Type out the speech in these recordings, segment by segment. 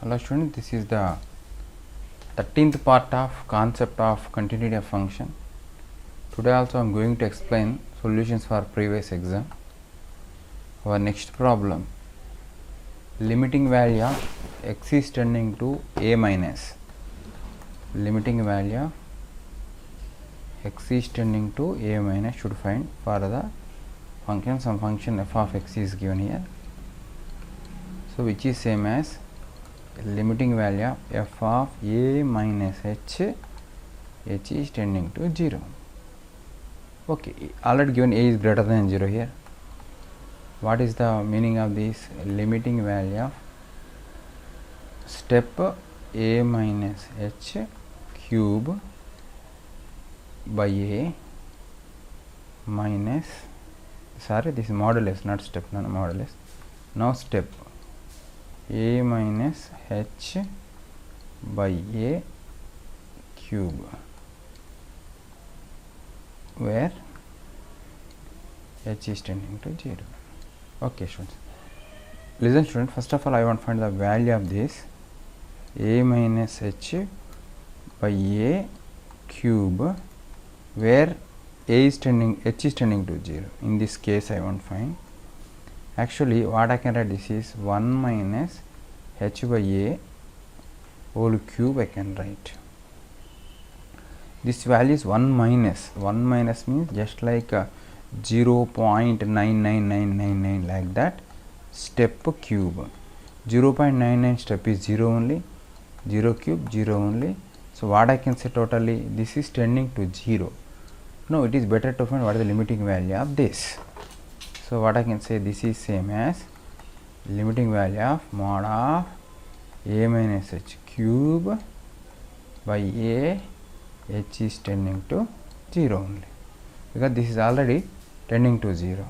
Hello students, this is the 13th part of concept of continuity of function. Today also I am going to explain solutions for previous exam. Our next problem, limiting value of x is tending to a minus. Limiting value of x is tending to a minus should find for the function. Some function f of x is given here. So which is same as limiting value of f of a minus h is tending to 0. Okay, already given a is greater than 0 here. What is the meaning of this? Limiting value of step a minus h cube by a minus, sorry, this is modulus, not step, no, modulus. Now step a minus h by a cube, where h is tending to 0. Okay students, listen student, first of all I want to find the value of this a minus h by a cube where a is tending, h is tending to 0. In this case I want to find, actually what I can write, this is 1 minus h by a whole cube I can write. This value is 1 minus means just like 0.99999 like that, step cube. 0.99 step is 0 only, 0 cube 0 only. So what I can say totally, this is tending to 0. No, it is better to find what is the limiting value of this. So what I can say, this is same as limiting value of mod of a minus h cube by a h is tending to 0 only, because this is already tending to 0.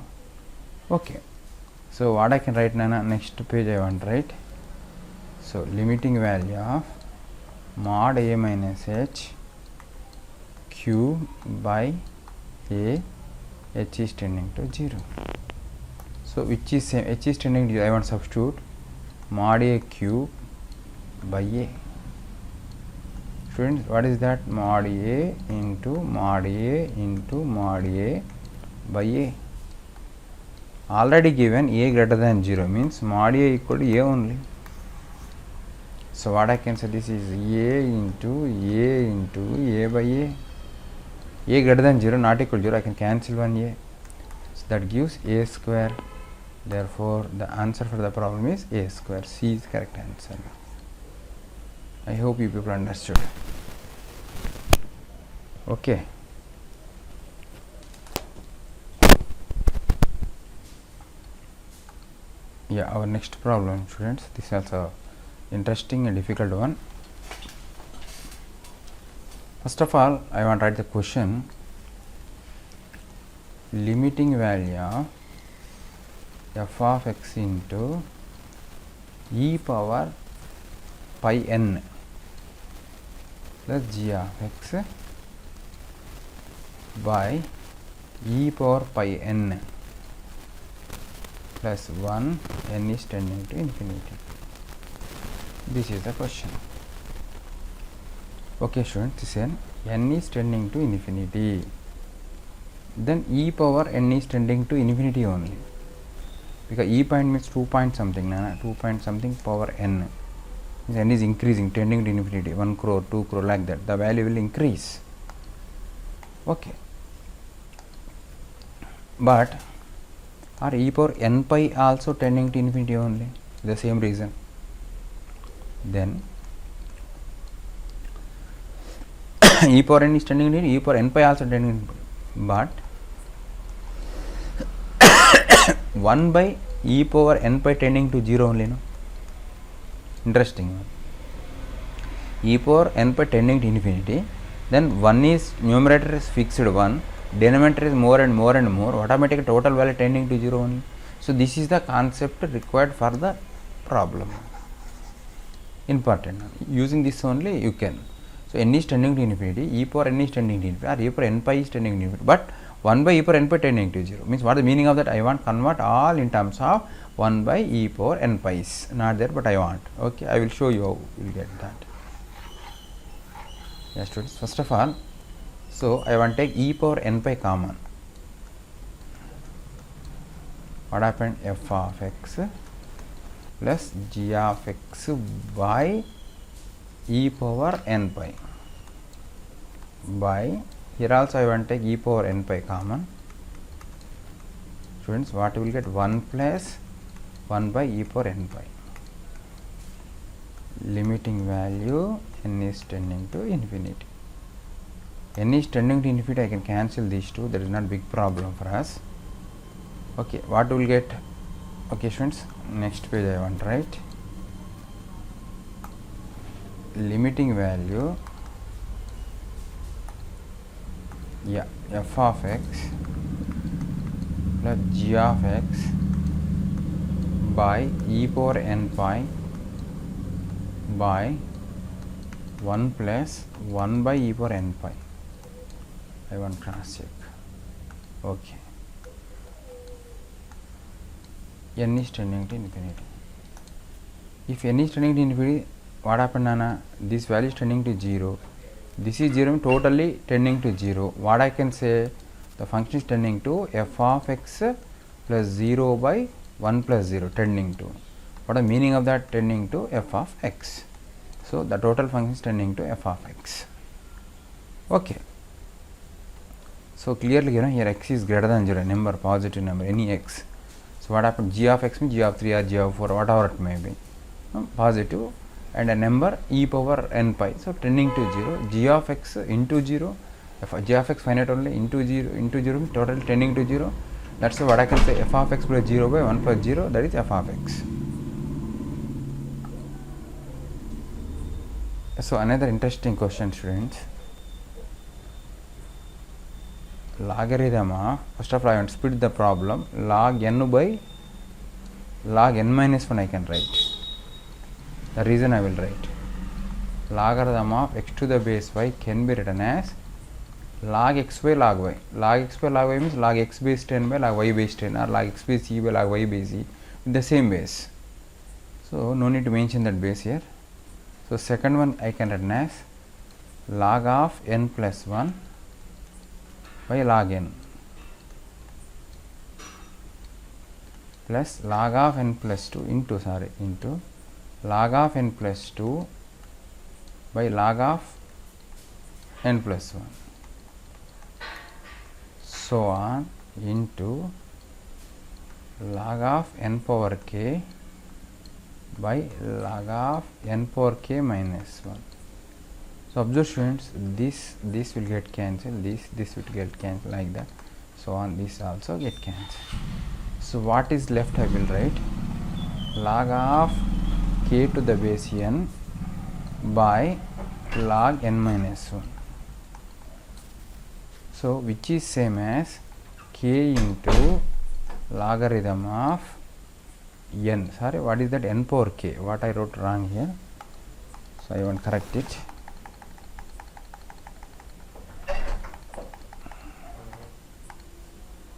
Okay, so what I can write now, next page I want to write. So limiting value of mod a minus h cube by a h is tending to 0. So which is same, h is tending to 0, I want to substitute mod a cube by a. Students, what is that? Mod a into mod a into mod a by a. Already given a greater than 0 means mod a equal to a only. So what I can say, this is a into a by a. A greater than 0, not equal to 0, I can cancel one a. So that gives a square. Therefore the answer for the problem is a square. C is correct answer. I hope you people understood. Okay. Yeah, our next problem, students, this is also interesting and difficult one. First of all, I want to write the question, limiting value of f of x into e power pi n plus g of x by e power pi n plus 1 n is tending to infinity. This is the question. Okay students, this is n is tending to infinity, then e power n is tending to infinity only, because e point means 2 point something, 2 point something power n. N is increasing, tending to infinity, 1 crore, 2 crore, like that, the value will increase. Okay, but are e power n pi also tending to infinity only, the same reason? Then e power n is tending to e power n pi also tending to, but 1 by e power n pi tending to 0 only, no? Interesting one. E power n pi tending to infinity, then 1 is, numerator is fixed 1, denominator is more and more and more, automatically total value tending to 0 only. So this is the concept required for the problem. Important. Using this only you can. So n is tending to infinity, e power n is tending to infinity, or e power n pi is tending to infinity, but 1 by e power n pi tending to 0 means what is the meaning of that? I want to convert all in terms of 1 by e power n pi is not there, but I want. Okay, I will show you how you will get that. Yes students, first of all, so I want to take e power n pi common. What happened? F of x plus g of x by e power n pi by, here also I want to take e power n pi common. Students, what you will get? 1 plus 1 by e power n pi. Limiting value n is tending to infinity. N is tending to infinity, I can cancel these two, that is not big problem for us. Okay, what we will get? Okay students, next page I want to write. Limiting value, yeah, f of x plus g of x by e power n pi by 1 plus 1 by e power n pi. I want cross check. Okay, n is tending to infinity. If n is tending to infinity, what happened, Nana? This value is tending to 0. This is 0, totally tending to 0. What I can say? The function is tending to f of x plus 0 by 1 plus 0, tending to. What is the meaning of that? Tending to f of x. So the total function is tending to f of x. Okay. So clearly, here x is greater than 0, number, positive number, any x. So what happened? G of x means g of 3 or g of 4, whatever it may be, positive, and a number e power n pi. So tending to 0, g of x into 0, g of x finite only, into 0 means total tending to 0. That's what I can say, f of x plus 0 by 1 plus 0, that is f of x. So another interesting question, students. Logarithm of, first of all I want to split the problem, log n by log n minus 1 I can write. The reason I will write. Logarithm of x to the base y can be written as log x by log y. Log x by log y means log x base 10 by log y base 10, or log x base e by log y base e, with the same base. So no need to mention that base here. So second one I can written as log of n plus 1 by log n plus log of n plus 2 into log of n plus 2 by log of n plus 1, so on, into log of n power k by log of n power k minus 1. So observe students, this will get cancelled, this will get cancelled, like that, so on, this also get cancelled. So what is left? I will write log of k to the base n by log n minus 1. So which is same as k into logarithm of n. Sorry, what is that? N power k. What I wrote wrong here, so I want to correct it.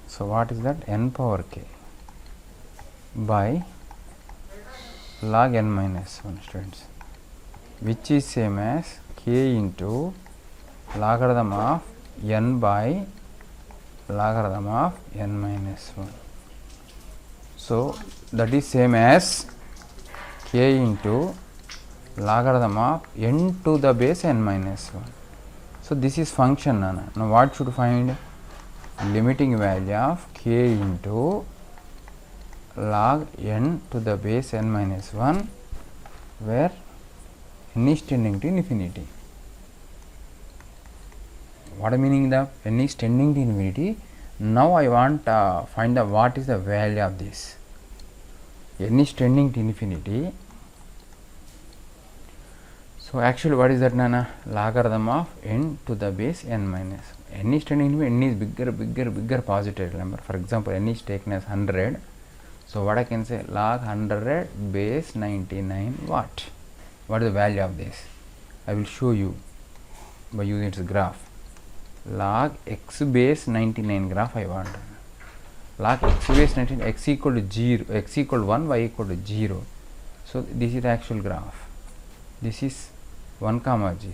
So what is that? N power k by log n minus 1, students, which is same as k into logarithm of n by logarithm of n minus 1. So that is same as k into logarithm of n to the base n minus 1. So this is function, Nana. Now what should find? Limiting value of k into log n to the base n minus 1, where n is tending to infinity. What is meaning the n is tending to infinity? Now I want find the what is the value of this. N is tending to infinity. So actually what is that, Nana? Logarithm of n to the base n minus. N is tending to n is bigger positive number. For example, n is taken as 100. So what I can say? Log 100 base 99 what? What is the value of this? I will show you by using its graph. Log x base 99 graph I want. log x base 19, x equal to 0, x equal to 1, y equal to 0. So this is the actual graph. This is 1 comma 0.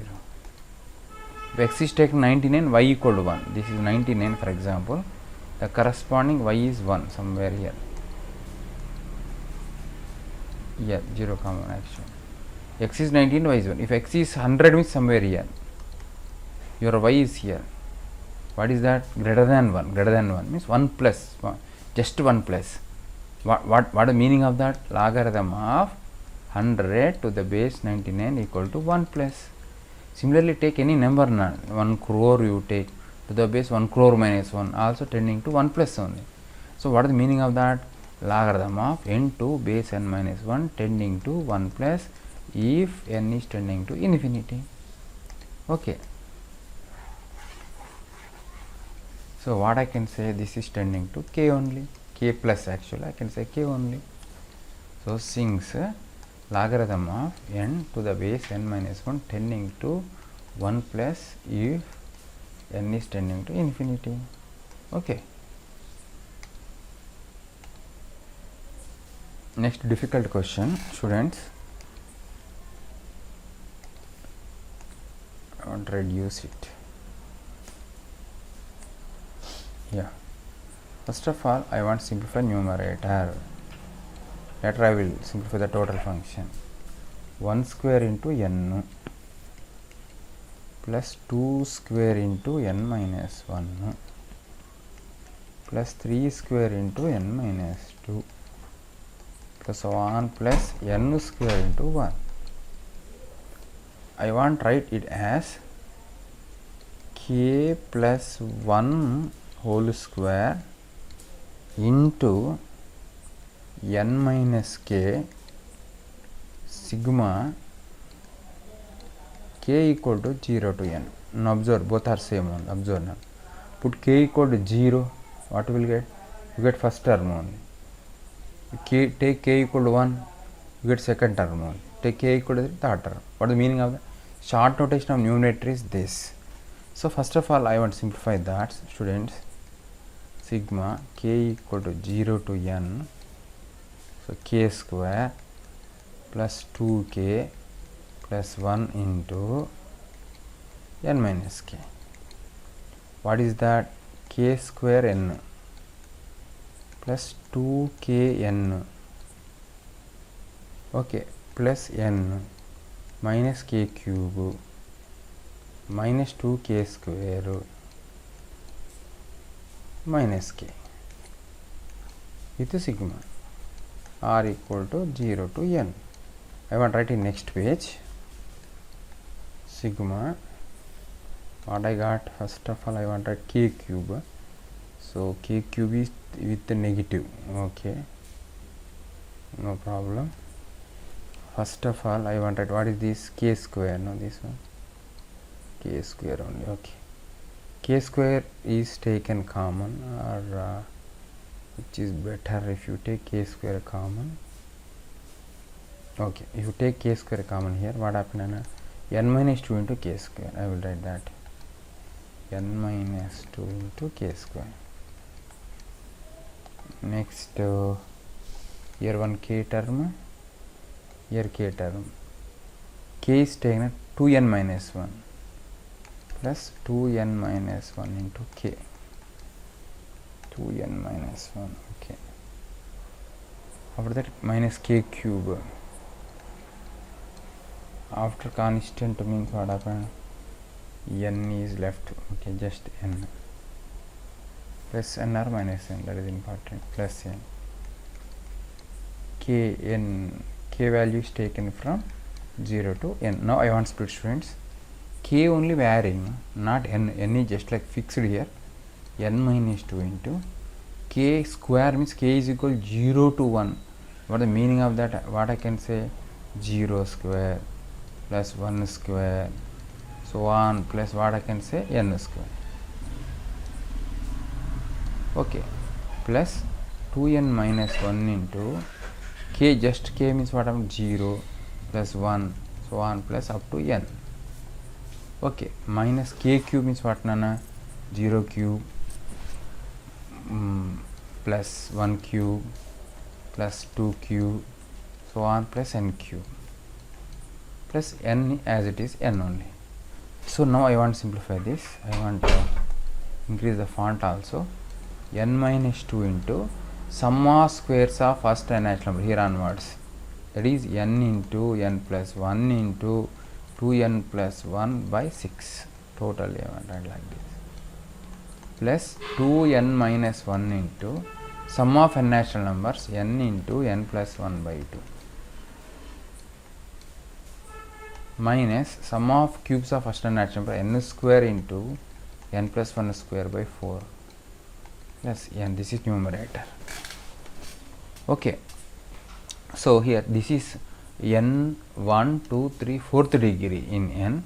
If x is taken 99, y equal to 1. This is 99 for example. The corresponding y is 1 somewhere here. Yeah, 0 comma 1 actually. X is 19, y is 1. If x is 100 means somewhere here. Your y is here. What is that? Greater than 1. Greater than 1 means 1 plus 1. Just 1 plus. What the meaning of that? Logarithm of 100 to the base 99 equal to 1 plus. Similarly, take any number, 1 crore you take to the base 1 crore minus 1, also tending to 1 plus only. So what is the meaning of that? Logarithm of n to base n minus 1 tending to 1 plus if n is tending to infinity. Okay. So what I can say, this is tending to k only, k plus actually I can say k only. So since logarithm of n to the base n minus 1 tending to 1 plus if n is tending to infinity. Okay. Next difficult question, students. I want to reduce it. Yeah. First of all, I want to simplify numerator. Later I will simplify the total function. 1 square into n plus 2 square into n minus 1 plus 3 square into n minus 2 plus 1 plus n square into 1. I want to write it as k plus 1 whole square into n minus k sigma k equal to 0 to n. Now observe, both are same only. Observe now. Put k equal to 0, what you will get? You get first term only. Take k equal to 1, you get second term only. Take k equal to 3, third term. What is the meaning of that? Short notation of numerator is this. So first of all, I want to simplify that, students. Sigma k equal to 0 to n. So k square plus 2k plus 1 into n minus k. What is that? K square n plus 2kn, okay, plus n minus k cube minus 2k square minus k with sigma r equal to 0 to n. I want to write in next page. Sigma, what I got? First of all, I want to write k cube. So k cube is with the negative. Okay, no problem. First of all, I want to write, what is this? K square. No, this one k square only. Okay, k square is taken common, or which is better if you take k square common. Okay, if you take k square common here, what happens? N minus 2 into k square. I will write that n minus 2 into k square. Next, here one k term, here k term. K is taken 2n minus 1 plus 2n minus 1 into k. 2n minus 1. Okay. After that, minus k cube. After constant means what happens? N is left. Okay, just n. Plus n or minus n, that is important. Plus n. K value is taken from 0 to n. Now I want split, students. K only varying, not n. N is just like fixed here. N minus 2 into k square means k is equal 0 to 1. What is the meaning of that? What I can say? 0 square plus 1 square, so on, plus what I can say? N square. Okay, plus 2n minus 1 into k, just k means what happens? 0 plus 1, so on, plus up to n. Okay, minus k cube means what, nana? 0 cube plus 1 cube plus 2 cube, so on, plus n cube plus n as it is n only. So now I want to simplify this. I want to increase the font also. N minus 2 into sum of squares of first and natural number here onwards, that is n into n plus 1 into 2n plus 1 by 6, totally I want to write like this, plus 2n minus 1 into sum of n natural numbers n into n plus 1 by 2 minus sum of cubes of first and natural number n square into n plus 1 square by 4 plus n. This is numerator. Okay, so here this is n 1 2 3 4th degree in n,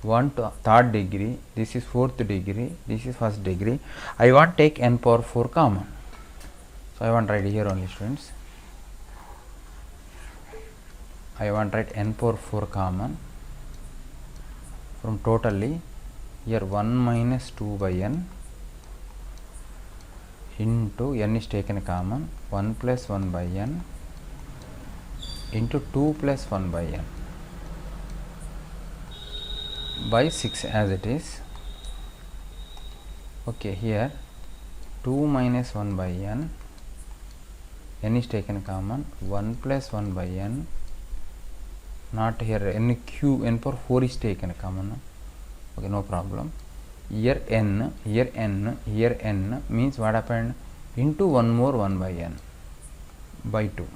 1 to 3rd degree, this is 4th degree, this is 1st degree. I want to take n power 4 common, so I want to write here only, students. I want to write n power 4 common from totally here 1 minus 2 by n into n is taken common 1 plus 1 by n into 2 plus 1 by n by 6 as it is. Okay, here 2 minus 1 by n is taken common 1 plus 1 by n, not here n cube, n power 4 is taken common. Okay, no problem. Here n, here n, here n means what happened, into one more 1 by n by 2.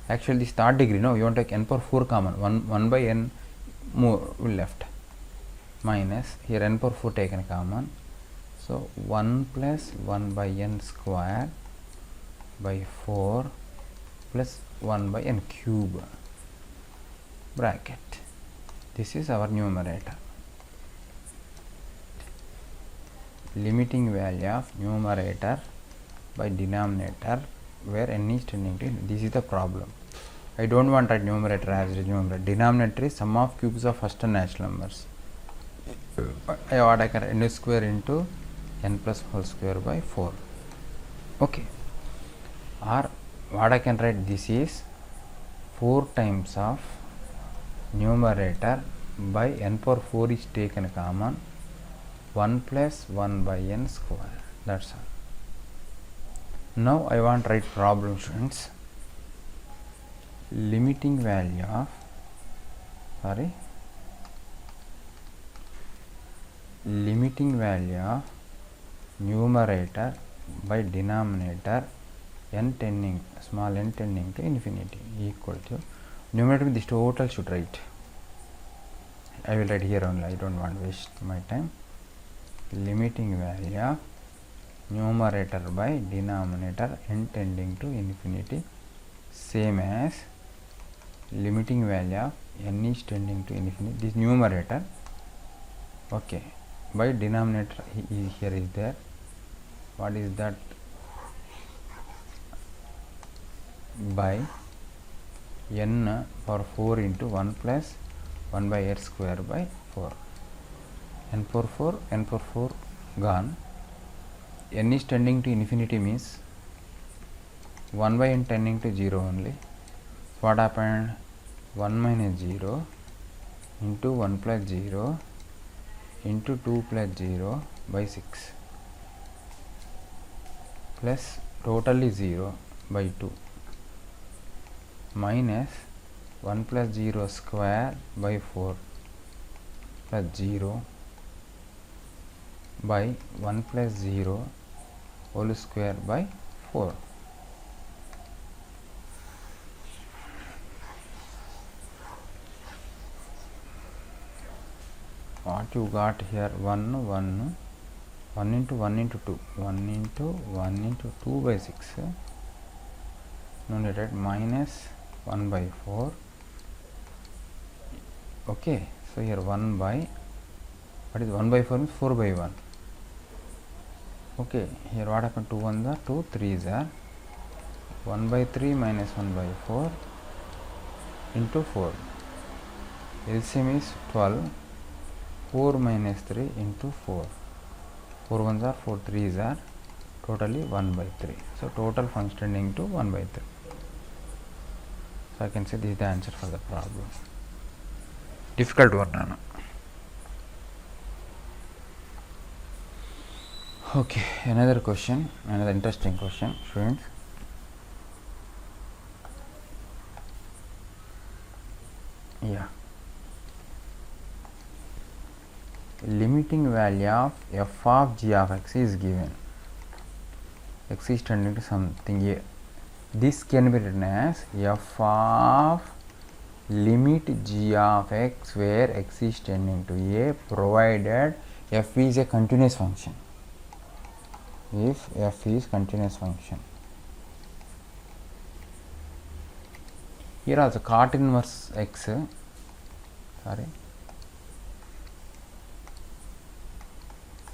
Actually this 3rd degree, no, you want to take n power 4 common, 1 by n more will left, minus here n power 4 taken common, so 1 plus 1 by n square by 4 plus 1 by n cube bracket. This is our numerator. Limiting value of numerator by denominator where n is tending to, this is the problem. I don't want to write numerator as it is numerator. Denominator is sum of cubes of first and natural numbers. I can n square into n plus whole square by 4. Okay, or what I can write, this is 4 times of numerator by n power 4 is taken common 1 plus 1 by n square, that's all. Now I want to write problem, students. Limiting value of numerator by denominator n tending, small n tending to infinity equal to, numerator this total should write. I will write here only, I don't want to waste my time. Limiting value of numerator by denominator n tending to infinity, same as limiting value of n is tending to infinity, this numerator, okay, by denominator here is there, what is that, by n power 4 into 1 plus 1 by n square by 4, n power 4 gone, n is tending to infinity means 1 by n tending to 0 only. What happened, 1 minus 0 into 1 plus 0 into 2 plus 0 by 6 plus totally 0 by 2 minus 1 plus 0 square by 4 plus 0 by 1 plus 0 whole square by 4. What you got here, 1 into 1 into 2, 1 into 1 into 2 by 6, numerator minus 1 by 4. Okay, so here 1 by, what is 1 by 4 means 4 by 1. Okay, here what happened, 2 1s are 2, 3s are 1 by 3 minus 1 by 4 into 4. LCM is 12, 4 minus 3 into 4. 4 1s are 4, 3s are totally 1 by 3. So total function tending to 1 by 3. So I can say this is the answer for the problem. Difficult one, Nana. Okay, another question, another interesting question, students. Yeah. Limiting value of f of g of x is given. X is tending to something a. This can be written as f of limit g of x where x is tending to a provided f is a continuous function. If f is continuous function. Here also cot inverse x,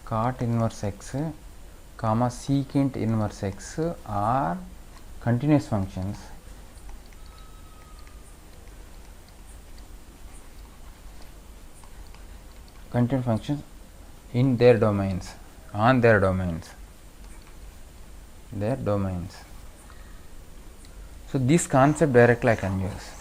cot inverse x comma secant inverse x are continuous functions. Continuous functions in their domains, on their domains. So this concept directly I can use.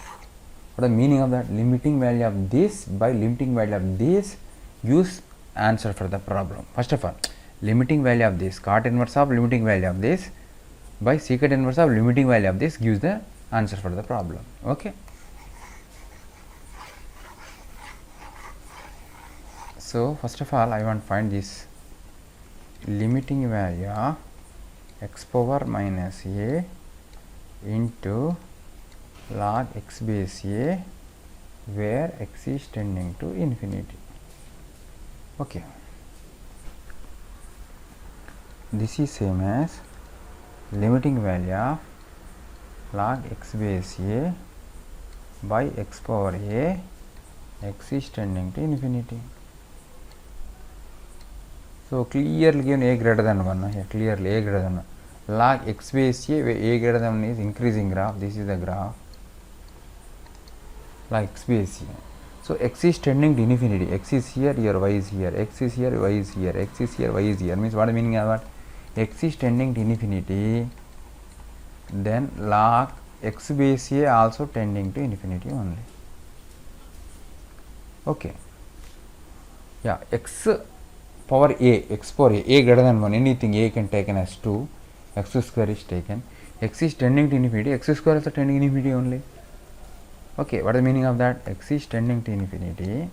What the meaning of that? Limiting value of this by limiting value of this gives answer for the problem. First of all, limiting value of this, cot inverse of limiting value of this by secant inverse of limiting value of this gives the answer for the problem. Okay. So first of all, I want to find this limiting value of x power minus a into log x base a where x is tending to infinity. Okay. This is same as limiting value of log x base a by x power a, x is tending to infinity. So clearly given a greater than 1, here clearly a greater than 1. Log x base a, where a greater than 1 is increasing graph, this is the graph log x base a. So x is tending to infinity, x is here, your y is here, x is here, y is here, x is here, y is here, means what the meaning of what? X is tending to infinity, then log x base a also tending to infinity only. Okay. Yeah, x power a, x power a greater than 1, anything a can taken as 2, x square is taken, x is tending to infinity, x square is tending to infinity only. Okay, what is the meaning of that? X is tending to infinity,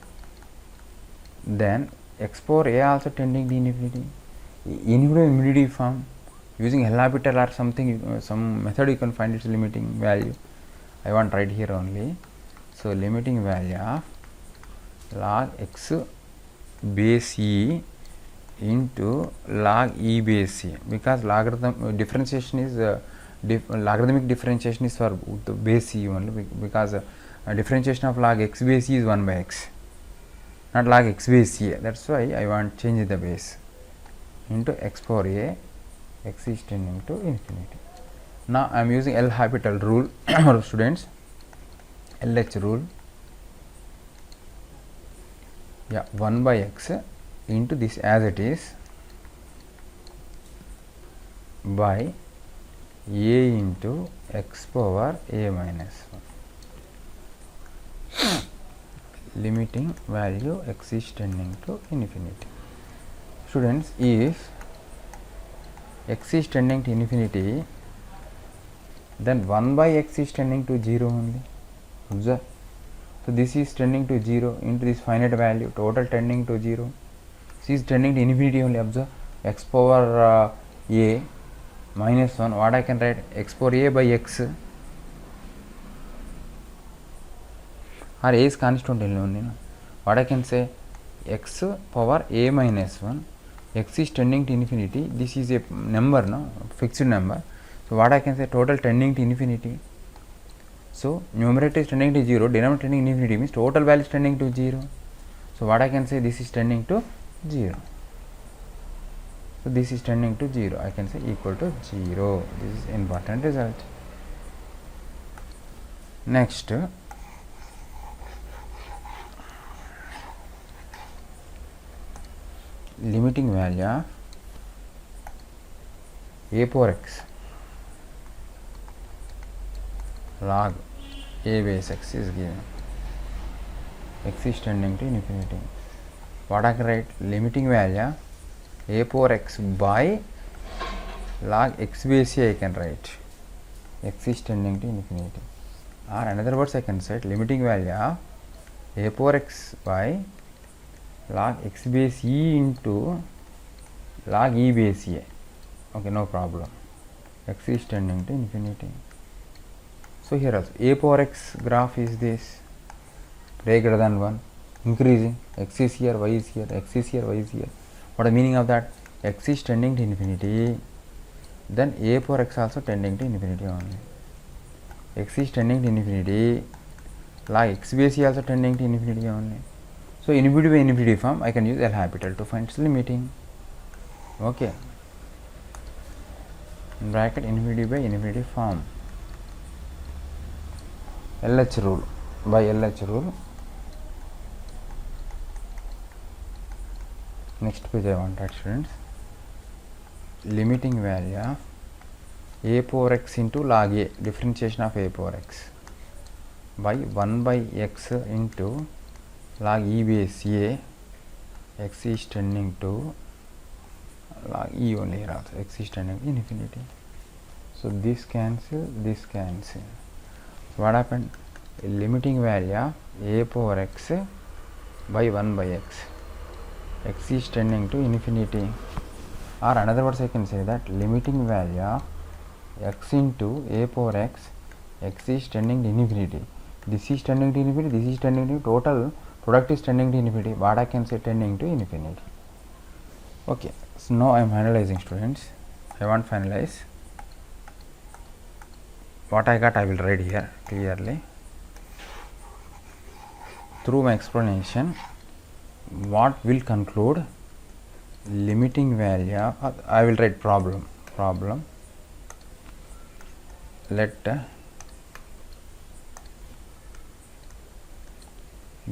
then x power a also tending to infinity. Infinity form, using L'Hopital or something, some method you can find its limiting value. I want to write here only. So limiting value of log x base e into log e base e, because logarithm differentiation is logarithmic differentiation is for the base e only, because differentiation of log x base e is 1 by x, not log x base e. That's why I want to change the base into x power a, x is tending to infinity. Now I am using L'Hopital rule for students, LH rule. Yeah, 1 by x into this as it is by a into x power a minus 1. Limiting value x is tending to infinity. Students, if x is tending to infinity, then 1 by x is tending to 0 only. Observe. So this is tending to 0 into this finite value, total tending to 0. This is tending to infinity only. Observe, x power a minus 1, what I can write? X power a by x, or a is constant only. What I can say? X power a minus 1, x is tending to infinity, this is a number, no, fixed number. So what I can say? Total tending to infinity. So numerator is tending to 0, denominator tending to infinity means total value is tending to 0. So what I can say? This is tending to 0. So this is tending to 0, I can say equal to 0. This is important result. Next, limiting value a power x log a base x is given, x is tending to infinity. What I can write? Limiting value a power x by log x base a I can write, x is tending to infinity. Or in other words I can say limiting value of a power x by log x base e into log e base a. Okay, no problem. X is tending to infinity. So here also a power x graph is this, a greater than 1, increasing, x is here, y is here, x is here, y is here. What is the meaning of that? X is tending to infinity, then a power x also tending to infinity only. X is tending to infinity, log x base e also tending to infinity only. So infinity by infinity form I can use L'Hopital to find its limiting. Okay, in bracket infinity by infinity form, LH rule, by LH rule. Next page I want that, students. Limiting value of a power x into log a, differentiation of a power x by 1 by x into log e base a, x is tending to log e only here also, x is tending to infinity. So this cancel, this cancel. So what happened? A limiting value of a power x by 1 by x, x is tending to infinity. Or in other words I can say that limiting value of x into a power x, x is tending to infinity. This is tending to infinity, this is tending to, total product is tending to infinity. What I can say? Tending to infinity. Okay, so now I am finalizing, students. I want to finalize. What I got I will write here clearly. Through my explanation, what will conclude? Limiting value, I will write problem. Let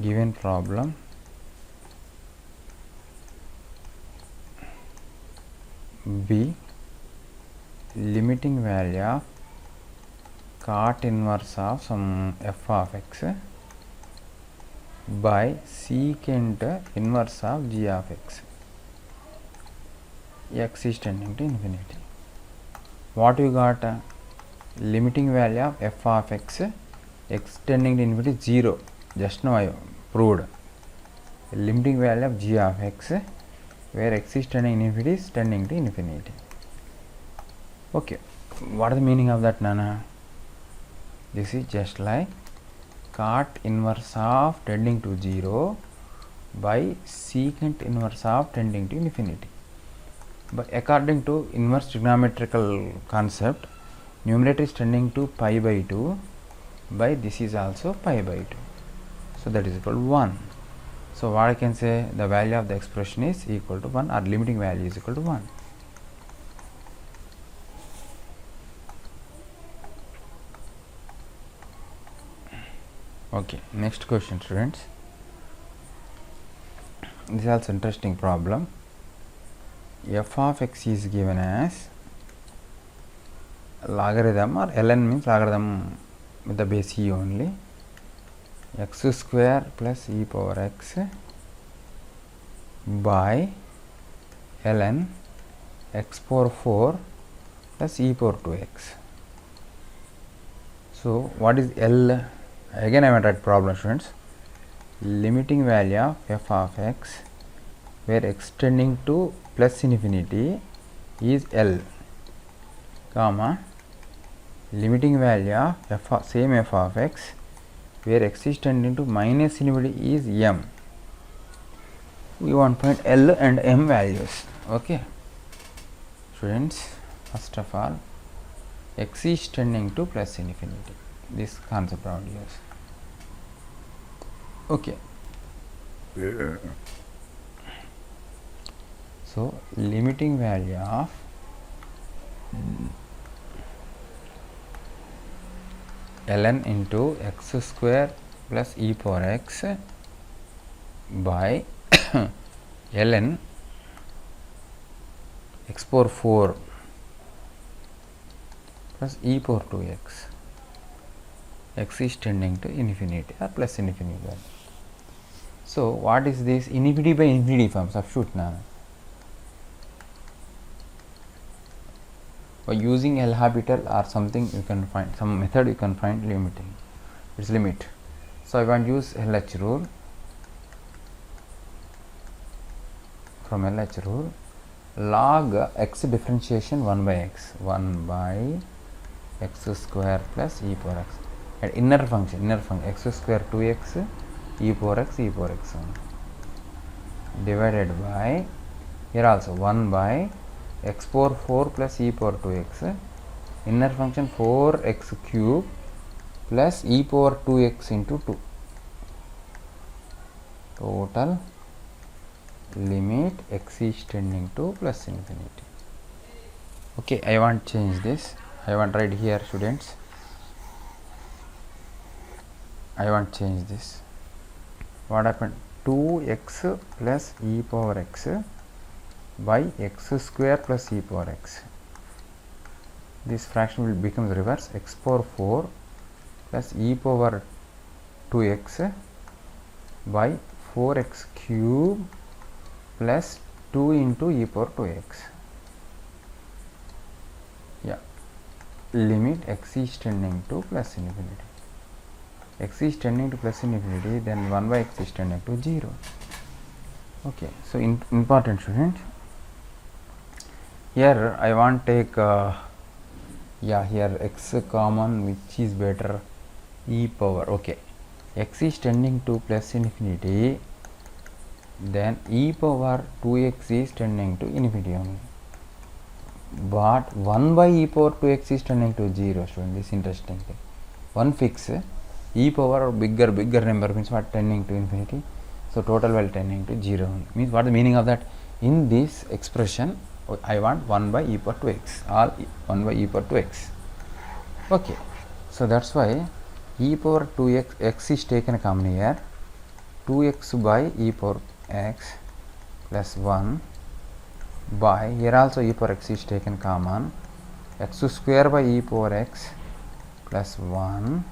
given problem be limiting value of cot inverse of some f of x by secant inverse of g of x, x is tending to infinity. What you got? Limiting value of f of x, x tending to infinity 0, just now I proved. Limiting value of g of x, where x is tending to infinity, is tending to infinity. Okay, what is the meaning of that, Nana? This is just like cot inverse of tending to 0 by secant inverse of tending to infinity. But according to inverse trigonometrical concept, numerator is tending to pi by 2 by this is also pi by 2. So that is equal to 1. So what I can say? The value of the expression is equal to 1, or limiting value is equal to 1. Okay, next question, students. This is also interesting problem. F of x is given as logarithm, or ln means logarithm with the base e only, x square plus e power x by ln x power 4 plus e power 2x. So what is L? Again I will write problem, students. Limiting value of f of x, where x tending to plus infinity is L, comma, limiting value of f of, same f of x, where x is tending to minus infinity is m. We want to find L and m values. Okay, students, first of all, x is tending to plus infinity. This concept I will use. Okay. So limiting value of ln into x square plus e power x by ln x power 4 plus e power 2x. X is tending to infinity or plus infinity value. So what is this infinity by infinity form? Substitute now. By using L'Hopital or something, you can find some method, you can find limiting its limit. So I want to use LH rule. From LH rule, log x differentiation 1 by x, 1 by x square plus e power x, and inner function x square 2x e power x 1 divided by, here also 1 by x power 4 plus e power 2x, inner function 4x cube plus e power 2x into 2, total limit x is tending to plus infinity. Okay, I want change this. I want write here, students. I want change this. What happened? 2x plus e power x by x square plus e power x. This fraction will become reverse, x power 4 plus e power 2x by 4x cube plus 2 into e power 2x. Yeah, limit x is tending to plus infinity. X is tending to plus infinity, then 1 by x is tending to 0. Okay, so important student. Here I want take here x common, which is better, e power. Okay, x is tending to plus infinity, then e power 2x is tending to infinity only, but 1 by e power 2x is tending to 0. Student, this is interesting thing. One fix, e power bigger number means what? Tending to infinity. So total value tending to 0 only. Means what the meaning of that? In this expression I want 1 by e power 2x, all 1 by e power 2x. Okay, so that's why e power 2x, x is taken common here, 2x by e power x plus 1 by, here also e power x is taken common, x square by e power x plus 1,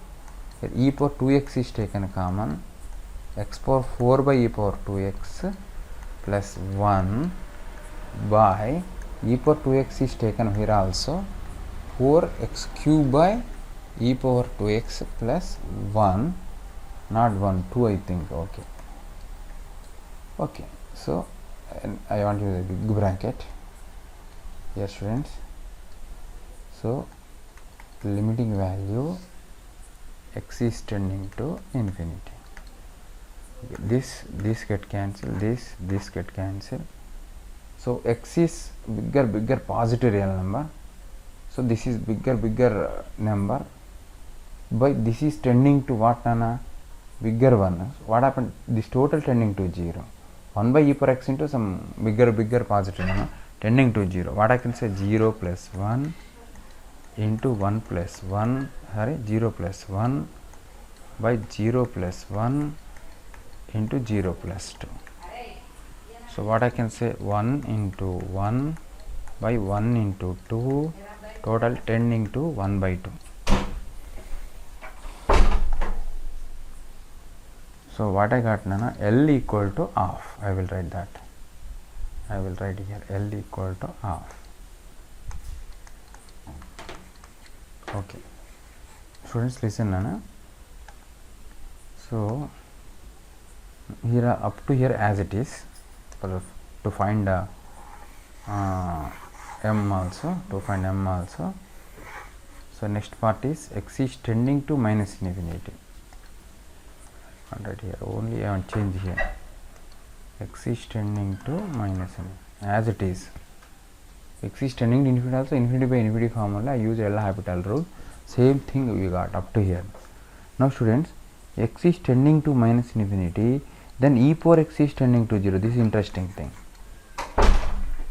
here e power 2x is taken common, x power 4 by e power 2x plus 1 by e power 2x is taken here also, 4x cube by e power 2x plus 1, not 1, 2 I think. Okay. Okay, so I want to use a big bracket here, students. So limiting value x is tending to infinity. Okay, this get cancelled, this get cancelled. So x is bigger positive real number. So this is bigger number, by this is tending to what, Nana? Bigger one. So what happened? This total tending to 0. 1 by e power x into some bigger positive number tending to 0. What I can say? 0 plus 1 into 1 plus 1, sorry, 0 plus 1 by 0 plus 1 into 0 plus 2. So what I can say? 1 into 1 by 1 into 2, total tending to 1 by 2. So what I got, Nana? L equal to half. I will write that. I will write here L equal to half. Okay, students, listen, Nana. So here up to here as it is, to find m also, So next part is x is tending to minus infinity. Right here only I want change here, x is tending to minus infinity as it is. X is tending to infinity also, infinity by infinity formula I use L'Hopital rule, same thing we got up to here. Now students, x is tending to minus infinity, then e power x is tending to 0. This is interesting thing.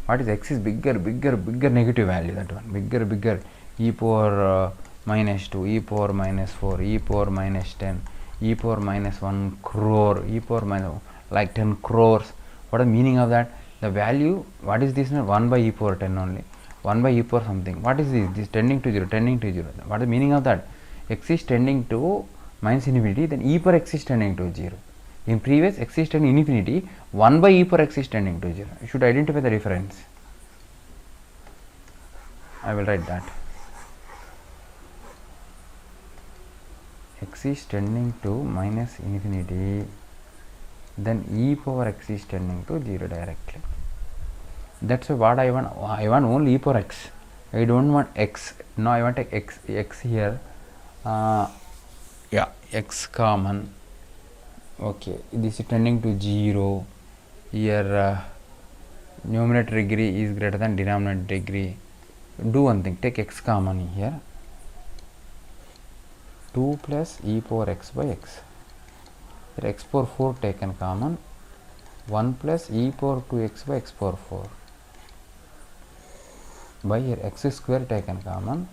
What is x is bigger negative value, that one bigger e power minus 2, e power minus 4, e power minus 10, e power minus 1 crore, e power minus like 10 crores. What is the meaning of that? The value, what is this? 1 by e power 10 only. 1 by e power something. What is this? This tending to 0, tending to 0. What is the meaning of that? X is tending to minus infinity, then e power x is tending to 0. In previous, x is tending infinity, 1 by e power x is tending to 0. You should identify the difference. I will write that. X is tending to minus infinity, then e power x is tending to 0 directly. That's why what I want only e power x. I don't want x. Now I want x here. Yeah, x common. Okay, this is tending to 0. Here numerator degree is greater than denominator degree. Do one thing, take x common here. 2 plus e power x by x. Here x power 4 taken common. 1 plus e power 2x by x power 4. By here x square taken common.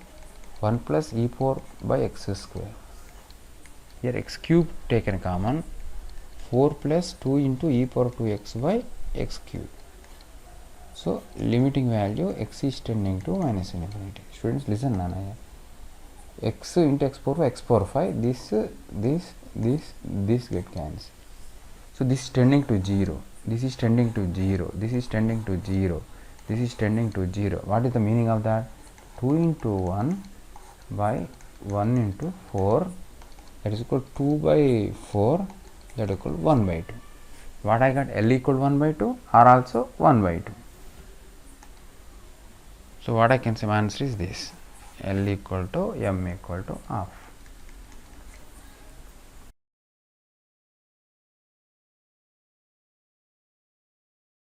1 plus e power by x square. Here x cube taken common. 4 plus 2 into e power 2x by x cube. So limiting value x is tending to minus infinity. Students, listen Nana. X into x power 5, this get cancelled. So this is tending to 0, this is tending to 0, this is tending to 0, this is tending to 0. What is the meaning of that? 2 into 1 by 1 into 4, that is equal 2 by 4, that is equal 1 by 2. What I got? L equal 1 by 2 or also 1 by 2. So what I can say, my answer is this, L equal to M equal to half.